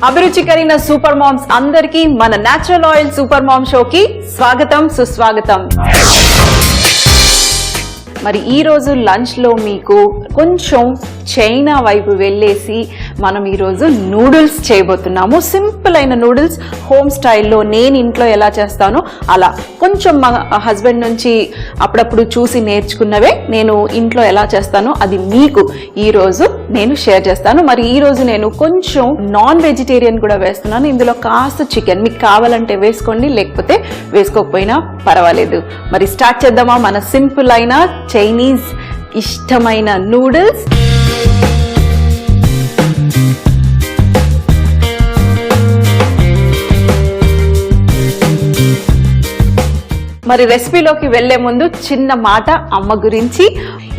అభిరుచికరైన super moms అందరికీ మన natural oil super mom షోకి స్వాగతం సుస్వాగతం. మరి ఈ రోజు లంచ్ లో మీకు కొంచెం చైనా వైపు వెళ్ళేసి మనం ఈరోజు నూడిల్స్ చేయబోతున్నాము. సింపుల్ అయిన నూడిల్స్ హోమ్ స్టైల్లో నేను ఇంట్లో ఎలా చేస్తానో అలా కొంచెం మా హస్బెండ్ నుంచి అప్పుడప్పుడు చూసి నేర్చుకున్నవే నేను ఇంట్లో ఎలా చేస్తానో అది మీకు ఈరోజు నేను షేర్ చేస్తాను. మరి ఈరోజు నేను కొంచెం నాన్ వెజిటేరియన్ కూడా వేస్తున్నాను. ఇందులో కాస్త చికెన్ మీకు కావాలంటే వేసుకోండి, లేకపోతే వేసుకోకపోయినా పర్వాలేదు. మరి స్టార్ట్ చేద్దామా మన సింపుల్ అయిన చైనీస్ ఇష్టమైన నూడిల్స్. మరి రెసిపీలోకి వెళ్లే ముందు చిన్న మాట అమ్మ గురించి.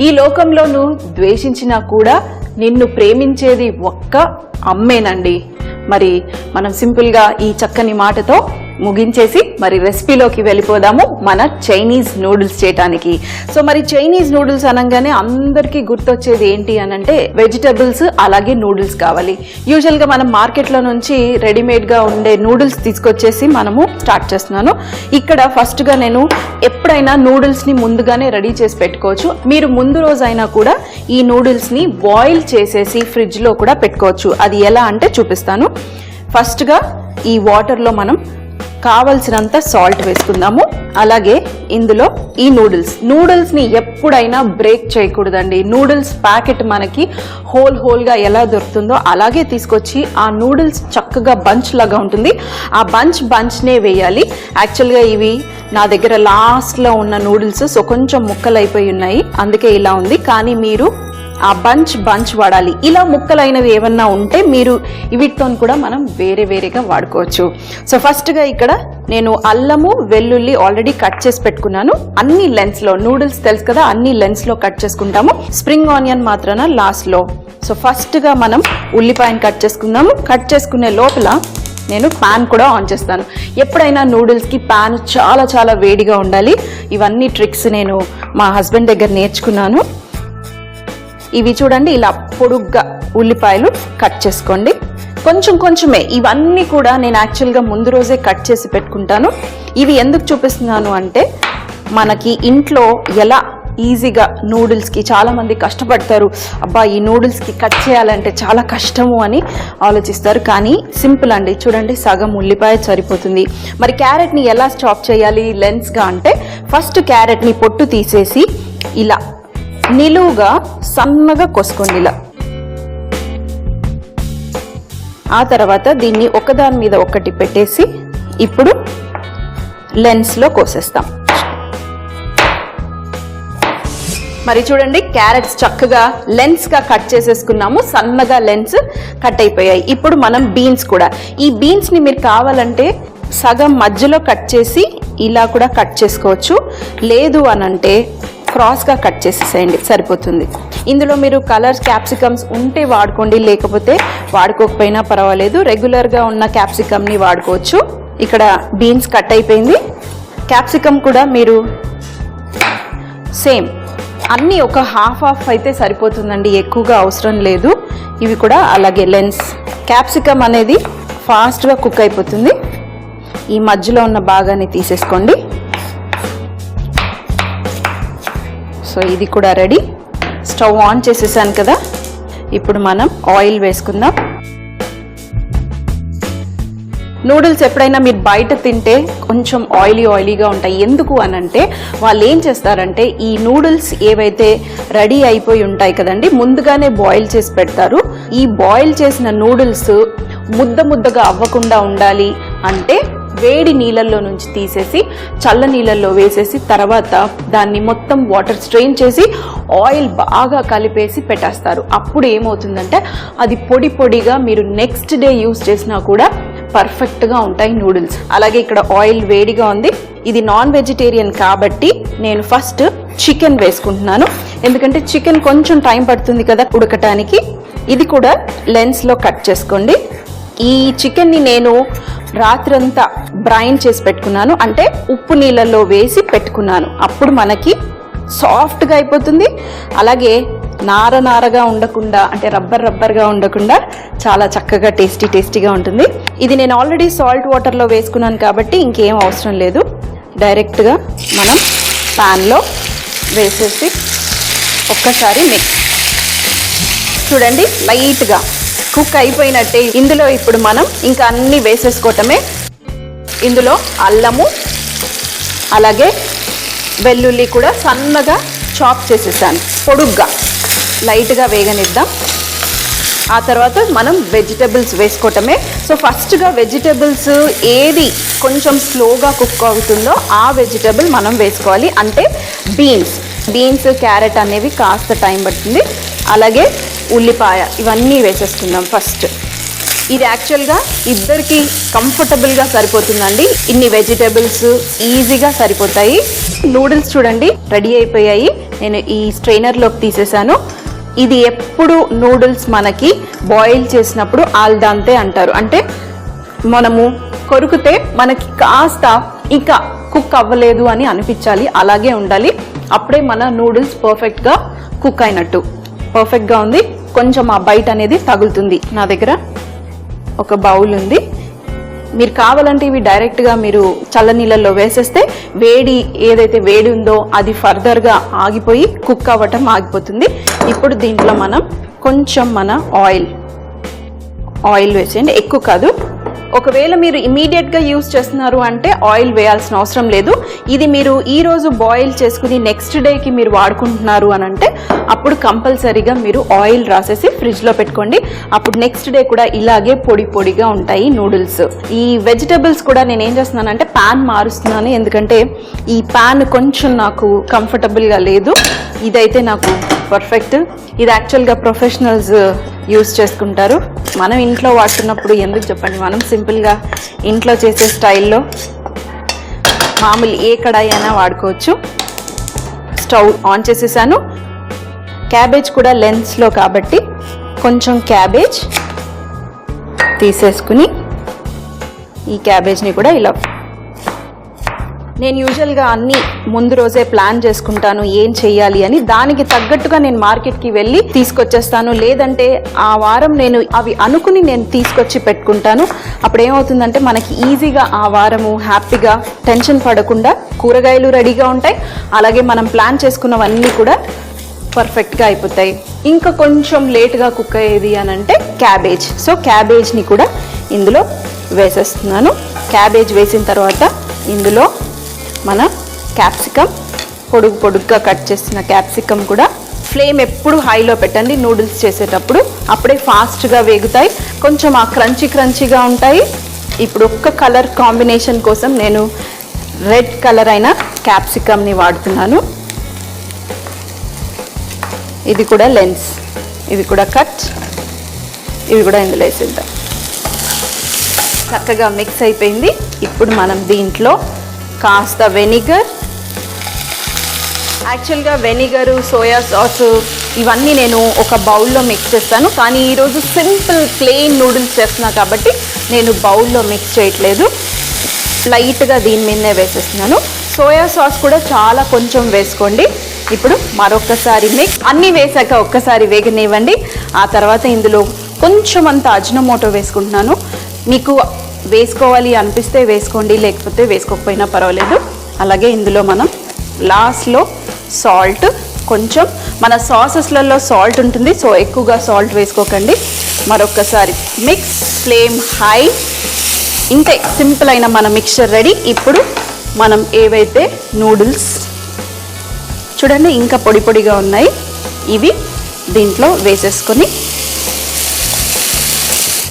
ఈ లోకంలో నువ్వు ద్వేషించినా కూడా నిన్ను ప్రేమించేది ఒక్క అమ్మేనండి. మరి మనం సింపుల్ గా ఈ చక్కని మాటతో ముగించేసి మరి రెసిపీలోకి వెళ్ళిపోదాము మన చైనీస్ నూడిల్స్ చేయడానికి. సో మరి చైనీస్ నూడిల్స్ అనగానే అందరికీ గుర్తొచ్చేది ఏంటి అనంటే వెజిటబుల్స్ అలాగే నూడిల్స్ కావాలి. యూజువల్ గా మనం మార్కెట్ లో నుంచి రెడీమేడ్ గా ఉండే నూడిల్స్ తీసుకొచ్చేసి మనము స్టార్ట్ చేస్తున్నాను. ఇక్కడ ఫస్ట్ గా నేను ఎప్పుడైనా నూడిల్స్ ని ముందుగానే రెడీ చేసి పెట్టుకోవచ్చు. మీరు ముందు రోజు అయినా కూడా ఈ నూడిల్స్ ని బాయిల్ చేసేసి ఫ్రిడ్జ్ లో కూడా పెట్టుకోవచ్చు. అది ఎలా అంటే చూపిస్తాను. ఫస్ట్ గా ఈ వాటర్ లో మనం కావలసినంత సాల్ట్ వేసుకుందాము. అలాగే ఇందులో ఈ నూడిల్స్ ని ఎప్పుడైనా బ్రేక్ చేయకూడదండి. నూడిల్స్ ప్యాకెట్ మనకి హోల్ గా ఎలా దొరుకుతుందో అలాగే తీసుకొచ్చి ఆ నూడిల్స్ చక్కగా బంచ్ లాగా ఉంటుంది. ఆ బంచ్ నే వేయాలి. యాక్చువల్గా ఇవి నా దగ్గర లాస్ట్ లో ఉన్న నూడిల్స్, సో కొంచెం ముక్కలు అయిపోయి ఉన్నాయి, అందుకే ఇలా ఉంది. కానీ మీరు ఆ బంచ్ వాడాలి. ఇలా ముక్కలైనవి ఏమన్నా ఉంటే మీరు వీటితో కూడా మనం వేరేగా వాడుకోవచ్చు. సో ఫస్ట్ గా ఇక్కడ నేను అల్లము వెల్లుల్లి ఆల్రెడీ కట్ చేసి పెట్టుకున్నాను. అన్ని లెన్స్ లో, నూడిల్స్ తెలుసు కదా, అన్ని లెన్స్ లో కట్ చేసుకుంటాము. స్ప్రింగ్ ఆనియన్ మాత్రాన లాస్ట్ లో. సో ఫస్ట్ గా మనం ఉల్లిపాయను కట్ చేసుకుందాము. కట్ చేసుకునే లోపల నేను పాన్ కూడా ఆన్ చేస్తాను. ఎప్పుడైనా నూడిల్స్ కి పాన్ చాలా వేడిగా ఉండాలి. ఇవన్నీ ట్రిక్స్ నేను మా హస్బెండ్ దగ్గర నేర్చుకున్నాను. ఇవి చూడండి, ఇలా పొడుగ్గా ఉల్లిపాయలు కట్ చేసుకోండి. కొంచెమే. ఇవన్నీ కూడా నేను యాక్చువల్గా ముందు రోజే కట్ చేసి పెట్టుకుంటాను. ఇవి ఎందుకు చూపిస్తున్నాను అంటే మనకి ఇంట్లో ఎలా ఈజీగా నూడిల్స్కి చాలా మంది కష్టపడతారు. అబ్బా ఈ నూడిల్స్కి కట్ చేయాలంటే చాలా కష్టము అని ఆలోచిస్తారు. కానీ సింపుల్ అండి. చూడండి, సగం ఉల్లిపాయ సరిపోతుంది. మరి క్యారెట్ని ఎలా చాప్ చేయాలి లెన్స్గా అంటే ఫస్ట్ క్యారెట్ని పొట్టు తీసేసి ఇలా నిలువుగా సన్నగా కోసుకోండి ఇలా. ఆ తర్వాత దీన్ని ఒకదాని మీద ఒకటి పెట్టేసి ఇప్పుడు లెన్స్లో కోసేస్తాం. మరి చూడండి, క్యారెట్స్ చక్కగా లెన్స్గా కట్ చేసేసుకున్నాము. సన్నగా లెన్స్ కట్ అయిపోయాయి. ఇప్పుడు మనం బీన్స్ కూడా, ఈ బీన్స్ని మీరు కావాలంటే సగం మధ్యలో కట్ చేసి ఇలా కూడా కట్ చేసుకోవచ్చు. లేదు అనంటే క్రాస్గా కట్ చేసేసేయండి, సరిపోతుంది. ఇందులో మీరు కలర్స్ క్యాప్సికమ్స్ ఉంటే వాడుకోండి, లేకపోతే వాడుకోకపోయినా పర్వాలేదు. రెగ్యులర్గా ఉన్న క్యాప్సికమ్ని వాడుకోవచ్చు. ఇక్కడ బీన్స్ కట్ అయిపోయింది. క్యాప్సికమ్ కూడా మీరు సేమ్ అన్నీ ఒక హాఫ్ అయితే సరిపోతుందండి, ఎక్కువగా అవసరం లేదు. ఇవి కూడా అలాగే లెన్స్. క్యాప్సికమ్ అనేది ఫాస్ట్గా కుక్ అయిపోతుంది. ఈ మధ్యలో ఉన్న భాగాన్ని తీసేసుకోండి. సో ఇది కూడా రెడీ. స్టవ్ ఆన్ చేసేసాను కదా. ఇప్పుడు మనం ఆయిల్ వేసుకుందాం. నూడిల్స్ ఎప్పుడైనా మీరు బయట తింటే కొంచెం ఆయిలీగా ఉంటాయి. ఎందుకు అనంటే వాళ్ళు ఏం చేస్తారంటే ఈ నూడిల్స్ ఏవైతే రెడీ అయిపోయి ఉంటాయి కదండి, ముందుగానే బాయిల్ చేసి పెడతారు. ఈ బాయిల్ చేసిన నూడిల్స్ ముద్దగా అవ్వకుండా ఉండాలి అంటే వేడి నీళ్ళల్లో నుంచి తీసేసి చల్ల నీళ్ళల్లో వేసేసి తర్వాత దాన్ని మొత్తం వాటర్ స్ట్రెయిన్ చేసి ఆయిల్ బాగా కలిపేసి పెట్టేస్తారు. అప్పుడు ఏమవుతుందంటే అది పొడిగా మీరు నెక్స్ట్ డే యూస్ చేసినా కూడా పర్ఫెక్ట్గా ఉంటాయి నూడిల్స్. అలాగే ఇక్కడ ఆయిల్ వేడిగా ఉంది. ఇది నాన్ వెజిటేరియన్ కాబట్టి నేను ఫస్ట్ చికెన్ వేసుకుంటున్నాను. ఎందుకంటే చికెన్ కొంచెం టైం పడుతుంది కదా ఉడకటానికి. ఇది కూడా లెన్స్లో కట్ చేసుకోండి. ఈ చికెన్ని నేను రాత్రంతా బ్రైన్ చేసి పెట్టుకున్నాను, అంటే ఉప్పు నీళ్ళల్లో వేసి పెట్టుకున్నాను. అప్పుడు మనకి సాఫ్ట్గా అయిపోతుంది. అలాగే నారగా ఉండకుండా, అంటే రబ్బర్గా ఉండకుండా చాలా చక్కగా టేస్టీగా ఉంటుంది. ఇది నేను ఆల్రెడీ సాల్ట్ వాటర్లో వేసుకున్నాను కాబట్టి ఇంకేం అవసరం లేదు. డైరెక్ట్గా మనం ప్యాన్లో వేసేసి ఒక్కసారి మిక్స్. చూడండి, లైట్గా కుక్ అయిపోయినట్టే. ఇందులో ఇప్పుడు మనం ఇంకా అన్నీ వేసేసుకోవటమే. ఇందులో అల్లము అలాగే వెల్లుల్లి కూడా సన్నగా చాప్ చేసేసాను, పొడుగ్గా. లైట్గా వేగనిద్దాం. ఆ తర్వాత మనం వెజిటబుల్స్ వేసుకోవటమే. సో ఫస్ట్గా వెజిటబుల్స్ ఏది కొంచెం స్లోగా కుక్ అవుతుందో ఆ వెజిటబుల్ మనం వేసుకోవాలి. అంటే బీన్స్, క్యారెట్ అనేవి కాస్త టైం పడుతుంది. అలాగే ఉల్లిపాయ, ఇవన్నీ వేసేసుకుందాం ఫస్ట్. ఇది యాక్చువల్గా ఇద్దరికి కంఫర్టబుల్గా సరిపోతుందండి. ఇన్ని వెజిటబుల్స్ ఈజీగా సరిపోతాయి. నూడిల్స్ చూడండి రెడీ అయిపోయాయి. నేను ఈ స్ట్రైనర్లోకి తీసేసాను. ఇది ఎప్పుడు నూడిల్స్ మనకి బాయిల్ చేసినప్పుడు ఆల్దాంతే అంటారు. అంటే మనము కొరికితే మనకి కాస్త ఇంకా కుక్ అవ్వలేదు అని అనిపించాలి, అలాగే ఉండాలి. అప్పుడే మన నూడిల్స్ పర్ఫెక్ట్గా కుక్ అయినట్టు. పర్ఫెక్ట్గా ఉంది. కొంచెం ఆ బైట్ అనేది తగులుతుంది. నా దగ్గర ఒక బౌల్ ఉంది. మీరు కావాలంటే ఇవి డైరెక్ట్గా మీరు చల్లనీళ్ళల్లో వేసేస్తే ఏదైతే వేడి ఉందో అది ఫర్దర్గా ఆగిపోయి కుక్ అవ్వటం ఆగిపోతుంది. ఇప్పుడు దీంట్లో మనం కొంచెం మన ఆయిల్ వేసేయండి, ఎక్కువ కాదు. ఒకవేళ మీరు ఇమీడియట్గా యూజ్ చేస్తున్నారు అంటే ఆయిల్ వేయాల్సిన అవసరం లేదు. ఇది మీరు ఈరోజు బాయిల్ చేసుకుని నెక్స్ట్ డేకి మీరు వాడుకుంటున్నారు అని అంటే అప్పుడు కంపల్సరీగా మీరు ఆయిల్ రాసేసి ఫ్రిడ్జ్లో పెట్టుకోండి. అప్పుడు నెక్స్ట్ డే కూడా ఇలాగే పొడిగా ఉంటాయి నూడిల్స్. ఈ వెజిటబుల్స్ కూడా నేను ఏం చేస్తున్నానంటే ప్యాన్ మారుస్తున్నాను. ఎందుకంటే ఈ ప్యాన్ కొంచెం నాకు కంఫర్టబుల్గా లేదు. ఇదైతే నాకు పర్ఫెక్ట్. ఇది యాక్చువల్గా ప్రొఫెషనల్స్ యూజ్ చేసుకుంటారు. మనం ఇంట్లో వాడుతున్నప్పుడు ఎందుకు చెప్పండి, మనం సింపుల్గా ఇంట్లో చేసే స్టైల్లో మామూలు ఏ కడాయి అయినా వాడుకోవచ్చు. స్టవ్ ఆన్ చేసేసాను. క్యాబేజ్ కూడా లెన్స్లో కాబట్టి కొంచెం క్యాబేజ్ తీసేసుకుని ఈ క్యాబేజ్ని కూడా ఇలా, నేను యూజువల్గా అన్నీ ముందు రోజే ప్లాన్ చేసుకుంటాను ఏం చెయ్యాలి అని. దానికి తగ్గట్టుగా నేను మార్కెట్కి వెళ్ళి తీసుకొచ్చేస్తాను. లేదంటే ఆ వారం నేను అవి అనుకుని నేను తీసుకొచ్చి పెట్టుకుంటాను. అప్పుడు ఏమవుతుందంటే మనకి ఈజీగా ఆ వారము హ్యాపీగా టెన్షన్ పడకుండా కూరగాయలు రెడీగా ఉంటాయి. అలాగే మనం ప్లాన్ చేసుకున్నవన్నీ కూడా పర్ఫెక్ట్గా అయిపోతాయి. ఇంకా కొంచెం లేట్గా కుక్ అయ్యేది అని అంటే క్యాబేజ్. సో క్యాబేజ్ని కూడా ఇందులో వేసేస్తున్నాను. క్యాబేజ్ వేసిన తర్వాత ఇందులో మన క్యాప్సికమ్, పొడుగ్గా కట్ చేసిన క్యాప్సికమ్ కూడా. ఫ్లేమ్ ఎప్పుడు హైలో పెట్టండి నూడిల్స్ చేసేటప్పుడు, అప్పుడే ఫాస్ట్గా వేగుతాయి. కొంచెం ఆ క్రంచీగా ఉంటాయి. ఇప్పుడు ఒక్క కలర్ కాంబినేషన్ కోసం నేను రెడ్ కలర్ అయిన క్యాప్సికమ్ని వాడుతున్నాను. ఇది కూడా లెన్స్, ఇవి కూడా కట్, ఇవి కూడా ఇందులో వేసేద్దాం. చక్కగా మిక్స్ అయిపోయింది. ఇప్పుడు మనం దీంట్లో కాస్త వెనిగర్, యాక్చువల్గా వెనిగరు, సోయా సాస్ ఇవన్నీ నేను ఒక బౌల్లో మిక్స్ చేస్తాను. కానీ ఈరోజు సింపుల్ ప్లెయిన్ నూడిల్స్ చేస్తున్నా కాబట్టి నేను బౌల్లో మిక్స్ చేయట్లేదు. లైట్గా దీని మీదనే వేసేస్తున్నాను. సోయా సాస్ కూడా చాలా కొంచెం వేసుకోండి. ఇప్పుడు మరొకసారి మిక్స్, అన్నీ వేసాక ఒక్కసారి వేగనివ్వండి. ఆ తర్వాత ఇందులో కొంచెం అంత అజినోమోటో వేసుకుంటున్నాను. మీకు వేసుకోవాలి అనిపిస్తే వేసుకోండి, లేకపోతే వేసుకోకపోయినా పర్వాలేదు. అలాగే ఇందులో మనం లాస్ట్లో సాల్ట్, కొంచెం మన సాసెస్లలో సాల్ట్ ఉంటుంది, సో ఎక్కువగా సాల్ట్ వేసుకోకండి. మరొకసారి మిక్స్, ఫ్లేమ్ హై. ఇంతే, సింపుల్ అయిన మన మిక్చర్ రెడీ. ఇప్పుడు మనం ఏవైతే నూడిల్స్ చూడండి ఇంకా పొడిగా ఉన్నాయి, ఇవి దీంట్లో వేసేసుకొని,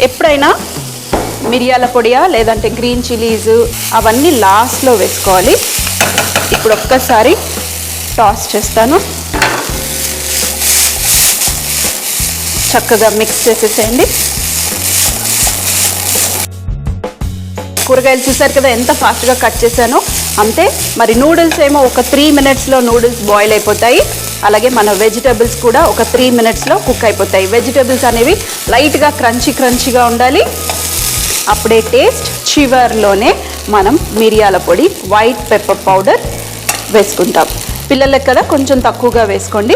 ఎప్పుడైనా మిరియాల పొడియా లేదంటే గ్రీన్ చిల్లీస్ అవన్నీ లాస్ట్లో వేసుకోవాలి. ఇప్పుడు ఒక్కసారి టాస్ చేస్తాను. చక్కగా మిక్స్ చేసేసేయండి. కూరగాయలు చూసారు కదా ఎంత ఫాస్ట్గా కట్ చేశానో, అంతే. మరి నూడిల్స్ ఏమో ఒక 3 minutesలో నూడిల్స్ బాయిల్ అయిపోతాయి. అలాగే మన వెజిటబుల్స్ కూడా ఒక 3 minutesలో కుక్ అయిపోతాయి. వెజిటబుల్స్ అనేవి లైట్గా క్రంచీగా ఉండాలి, అప్పుడే టేస్ట్. చివర్లోనే మనం మిరియాల పొడి, వైట్ పెప్పర్ పౌడర్ వేసుకుంటాం. పిల్లలకి కదా కొంచెం తక్కువగా వేసుకోండి,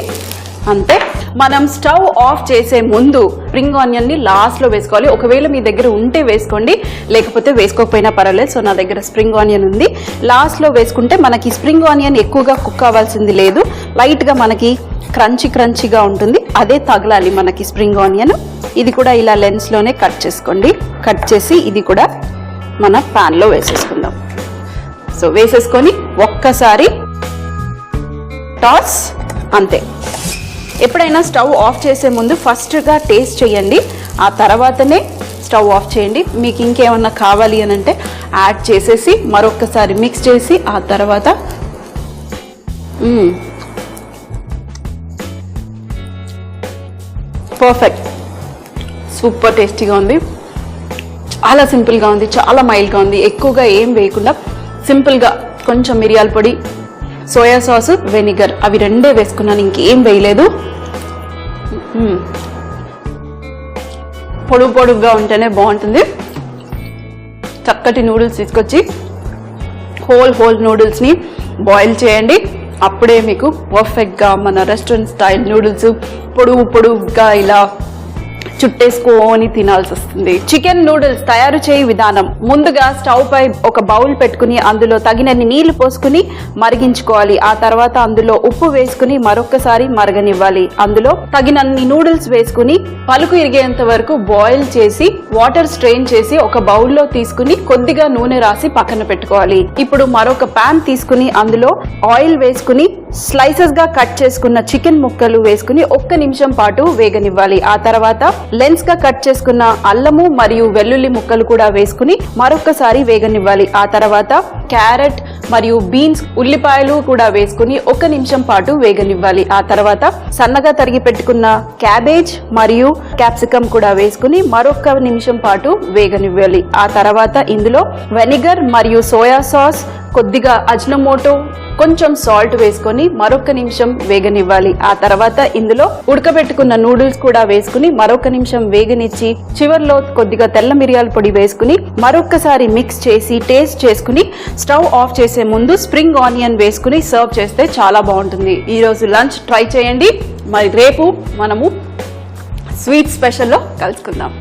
అంతే. మనం స్టవ్ ఆఫ్ చేసే ముందు స్ప్రింగ్ ఆనియన్ ని లాస్ట్ లో వేసుకోవాలి. ఒకవేళ మీ దగ్గర ఉంటే వేసుకోండి, లేకపోతే వేసుకోకపోయినా పర్వాలేదు. సో నా దగ్గర స్ప్రింగ్ ఆనియన్ ఉంది. లాస్ట్ లో వేసుకుంటే మనకి స్ప్రింగ్ ఆనియన్ ఎక్కువగా కుక్ అవ్వాల్సింది లేదు, లైట్ గా మనకి క్రంచీగా ఉంటుంది, అదే తగలాలి మనకి స్ప్రింగ్ ఆనియన్. ఇది కూడా ఇలా లెన్స్ లోనే కట్ చేసుకోండి. కట్ చేసి ఇది కూడా మన పాన్ లో వేసేసుకుందాం. సో వేసేసుకొని ఒక్కసారి టాస్, అంతే. ఎప్పుడైనా స్టవ్ ఆఫ్ చేసే ముందు ఫస్ట్గా టేస్ట్ చేయండి, ఆ తర్వాతనే స్టవ్ ఆఫ్ చేయండి. మీకు ఇంకేమన్నా కావాలి అని అంటే యాడ్ చేసేసి మరొకసారి మిక్స్ చేసి ఆ తర్వాత పర్ఫెక్ట్, సూపర్ టేస్టీగా ఉంది. చాలా సింపుల్గా ఉంది, చాలా మైల్డ్గా ఉంది. ఎక్కువగా ఏం వేయకుండా సింపుల్గా కొంచెం మిరియాల పొడి, సోయా సాస్, వెనిగర్ అవి రెండే వేసుకున్నాను, ఇంకేం వేయలేదు. పొడుగుగా ఉంటేనే బాగుంటుంది. చక్కటి నూడిల్స్ తీసుకొచ్చి హోల్ నూడిల్స్ని బాయిల్ చేయండి. అప్పుడే మీకు పర్ఫెక్ట్గా మన రెస్టారెంట్ స్టైల్ నూడిల్స్ పొడుగుగా ఇలా చుట్టేసుకొని తినాల్సి వస్తుంది. చికెన్ నూడిల్స్ తయారు చేయ విధానం: ముందుగా స్టవ్ పై ఒక బౌల్ పెట్టుకుని అందులో తగినన్ని నీళ్లు పోసుకుని మరిగించుకోవాలి. ఆ తర్వాత అందులో ఉప్పు వేసుకుని మరొకసారి మరగనివ్వాలి. అందులో తగినన్ని నూడిల్స్ వేసుకుని పలుకు ఇరిగేంత వరకు బాయిల్ చేసి వాటర్ స్ట్రెయిన్ చేసి ఒక బౌల్లో తీసుకుని కొద్దిగా నూనె రాసి పక్కన పెట్టుకోవాలి. ఇప్పుడు మరొక పాన్ తీసుకుని అందులో ఆయిల్ వేసుకుని స్లైసెస్ గా కట్ చేసుకున్న చికెన్ ముక్కలు వేసుకుని 1 నిమిషం పాటు వేగనివ్వాలి. ఆ తర్వాత లెన్స్ గా కట్ చేసుకున్న అల్లము మరియు వెల్లుల్లి ముక్కలు కూడా వేసుకుని మరొకసారి వేగనివ్వాలి. ఆ తర్వాత క్యారెట్ మరియు బీన్స్, ఉల్లిపాయలు కూడా వేసుకుని 1 నిమిషం పాటు వేగనివ్వాలి. ఆ తర్వాత సన్నగా తరిగి పెట్టుకున్న క్యాబేజ్ మరియు క్యాప్సికమ్ కూడా వేసుకుని మరొక నిమిషం పాటు వేగనివ్వాలి. ఆ తర్వాత ఇందులో వెనిగర్ మరియు సోయా సాస్, కొద్దిగా అజ్నమోటో, కొంచెం సాల్ట్ వేసుకొని మరొక నిమిషం వేగనివ్వాలి. ఆ తర్వాత ఇందులో ఉడకబెట్టుకున్న నూడిల్స్ కూడా వేసుకుని మరొక నిమిషం వేగనిచ్చి చివర్లో కొద్దిగా తెల్ల మిరియాల పొడి వేసుకుని మరొకసారి మిక్స్ చేసి టేస్ట్ చేసుకుని స్టవ్ ఆఫ్ చేసే ముందు స్ప్రింగ్ ఆనియన్ వేసుకుని సర్వ్ చేస్తే చాలా బాగుంటుంది. ఈ రోజు లంచ్ ట్రై చేయండి. మరి రేపు మనము స్వీట్ స్పెషల్లో కలుసుకుందాం.